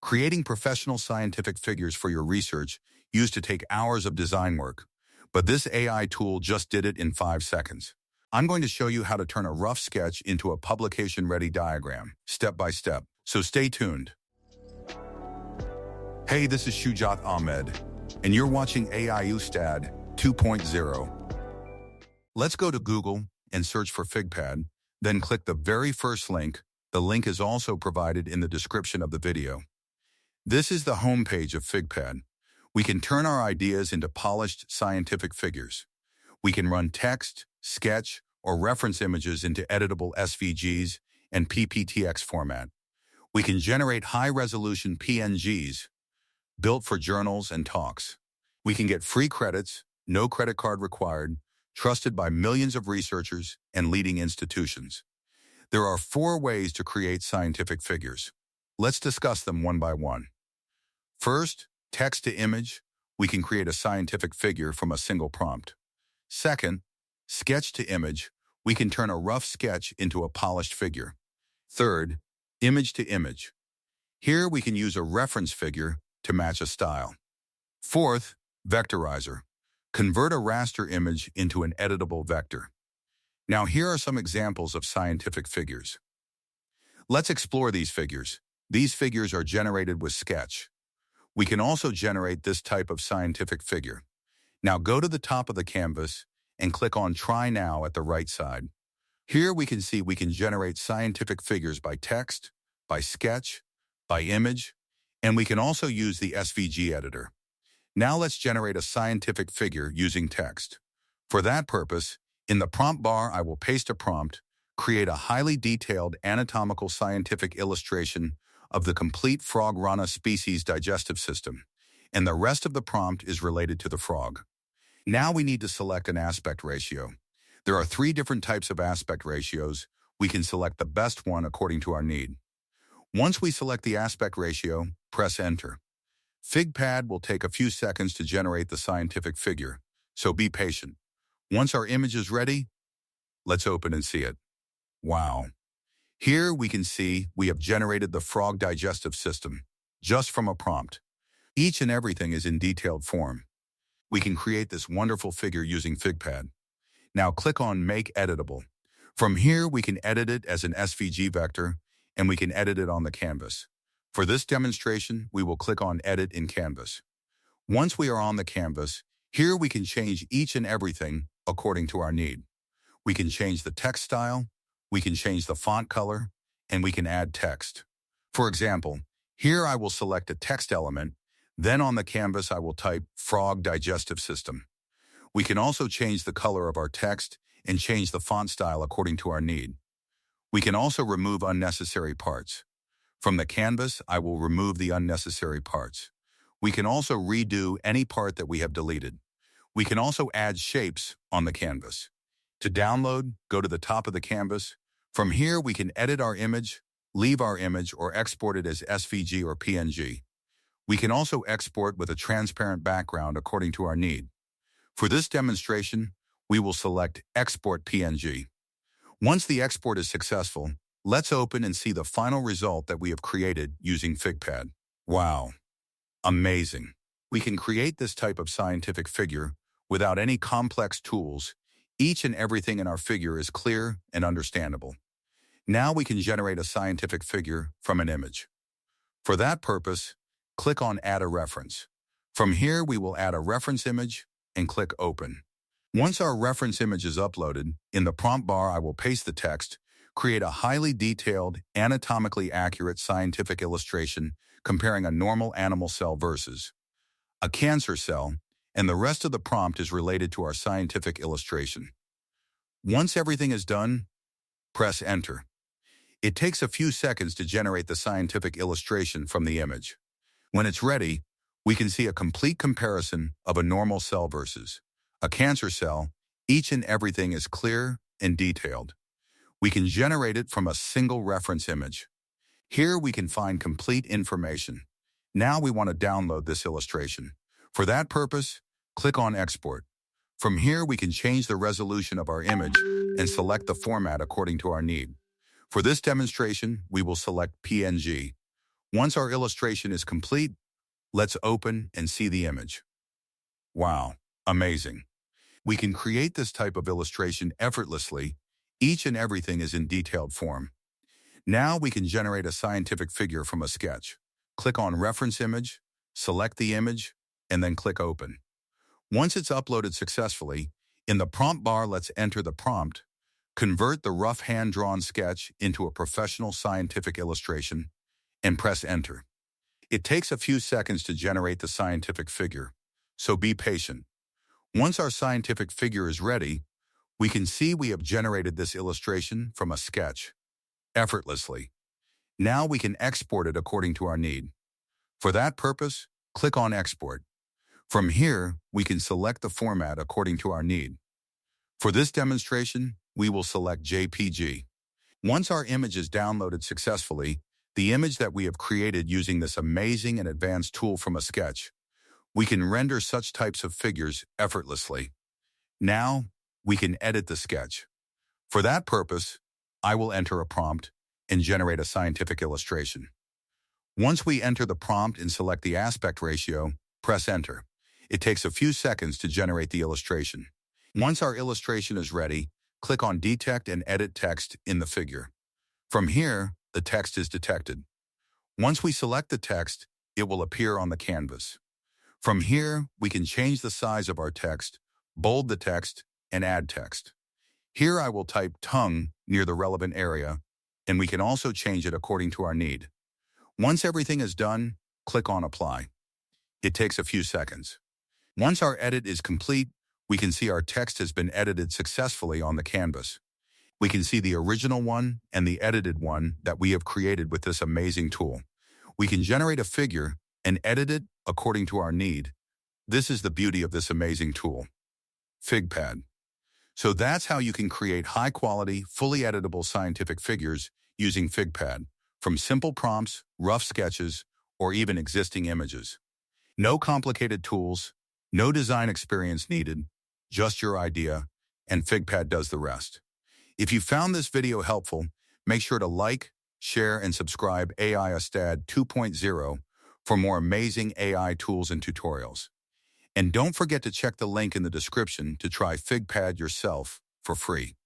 Creating professional scientific figures for your research used to take hours of design work, but this AI tool just did it in 5 seconds. I'm going to show you how to turn a rough sketch into a publication-ready diagram, step by step, so stay tuned. Hey, this is Shujat Ahmed, and you're watching AI Ustad 2.0. Let's go to Google and search for FigPad, then click the very first link. The link is also provided in the description of the video. This is the homepage of FigPad. We can turn our ideas into polished scientific figures. We can run text, sketch, or reference images into editable SVGs and PPTX format. We can generate high-resolution PNGs built for journals and talks. We can get free credits, no credit card required, trusted by millions of researchers and leading institutions. There are 4 ways to create scientific figures. Let's discuss them one by one. First, text to image. We can create a scientific figure from a single prompt. Second, sketch to image. We can turn a rough sketch into a polished figure. Third, image to image. Here we can use a reference figure to match a style. Fourth, Vectorizer. Convert a raster image into an editable vector. Now here are some examples of scientific figures. Let's explore these figures. These figures are generated with Sketch. We can also generate this type of scientific figure. Now go to the top of the canvas and click on Try Now at the right side. Here we can see we can generate scientific figures by text, by sketch, by image, and we can also use the SVG editor. Now let's generate a scientific figure using text. For that purpose, in the prompt bar, I will paste a prompt, create a highly detailed anatomical scientific illustration of the complete frog rana species digestive system, and the rest of the prompt is related to the frog. Now we need to select an aspect ratio. There are 3 different types of aspect ratios. We can select the best one according to our need. Once we select the aspect ratio, press Enter. FigPad will take a few seconds to generate the scientific figure, so be patient. Once our image is ready, let's open and see it. Wow! Here we can see we have generated the frog digestive system, just from a prompt. Each and everything is in detailed form. We can create this wonderful figure using FigPad. Now click on Make Editable. From here we can edit it as an SVG vector, and we can edit it on the canvas. For this demonstration, we will click on Edit in Canvas. Once we are on the canvas, here we can change each and everything according to our need. We can change the text style, we can change the font color, and we can add text. For example, here I will select a text element, then on the canvas I will type Frog Digestive System. We can also change the color of our text and change the font style according to our need. We can also remove unnecessary parts. From the canvas, I will remove the unnecessary parts. We can also redo any part that we have deleted. We can also add shapes on the canvas. To download, go to the top of the canvas. From here, we can edit our image, leave our image, or export it as SVG or PNG. We can also export with a transparent background according to our need. For this demonstration, we will select Export PNG. Once the export is successful, let's open and see the final result that we have created using FigPad. Wow! Amazing! We can create this type of scientific figure without any complex tools. Each and everything in our figure is clear and understandable. Now we can generate a scientific figure from an image. For that purpose, click on Add a Reference. From here, we will add a reference image and click Open. Once our reference image is uploaded, in the prompt bar I will paste the text, create a highly detailed, anatomically accurate scientific illustration comparing a normal animal cell versus a cancer cell, and the rest of the prompt is related to our scientific illustration. Once everything is done, press Enter. It takes a few seconds to generate the scientific illustration from the image. When it's ready, we can see a complete comparison of a normal cell versus a cancer cell. Each and everything is clear and detailed. We can generate it from a single reference image. Here we can find complete information. Now we want to download this illustration. For that purpose, click on Export. From here we can change the resolution of our image and select the format according to our need. For this demonstration, we will select PNG. Once our illustration is complete, let's open and see the image. Wow, amazing. We can create this type of illustration effortlessly. Each and everything is in detailed form. Now we can generate a scientific figure from a sketch. Click on Reference Image, select the image, and then click Open. Once it's uploaded successfully, in the prompt bar, let's enter the prompt, convert the rough hand-drawn sketch into a professional scientific illustration, and press Enter. It takes a few seconds to generate the scientific figure, so be patient. Once our scientific figure is ready, we can see we have generated this illustration from a sketch effortlessly. Now we can export it according to our need. For that purpose, click on Export. From here, we can select the format according to our need. For this demonstration, we will select JPG. Once our image is downloaded successfully, the image that we have created using this amazing and advanced tool from a sketch, we can render such types of figures effortlessly. Now, we can edit the sketch. For that purpose, I will enter a prompt and generate a scientific illustration. Once we enter the prompt and select the aspect ratio, press Enter. It takes a few seconds to generate the illustration. Once our illustration is ready, click on Detect and Edit Text in the figure. From here, the text is detected. Once we select the text, it will appear on the canvas. From here, we can change the size of our text, bold the text, and add text. Here I will type tongue near the relevant area, and we can also change it according to our need. Once everything is done, click on Apply. It takes a few seconds. Once our edit is complete, we can see our text has been edited successfully on the canvas. We can see the original one and the edited one that we have created with this amazing tool. We can generate a figure and edit it according to our need. This is the beauty of this amazing tool, FigPad. So that's how you can create high-quality, fully editable scientific figures using FigPad, from simple prompts, rough sketches, or even existing images. No complicated tools, no design experience needed, just your idea, and FigPad does the rest. If you found this video helpful, make sure to like, share, and subscribe AI Ustad 2.0 for more amazing AI tools and tutorials. And don't forget to check the link in the description to try FigPad yourself for free.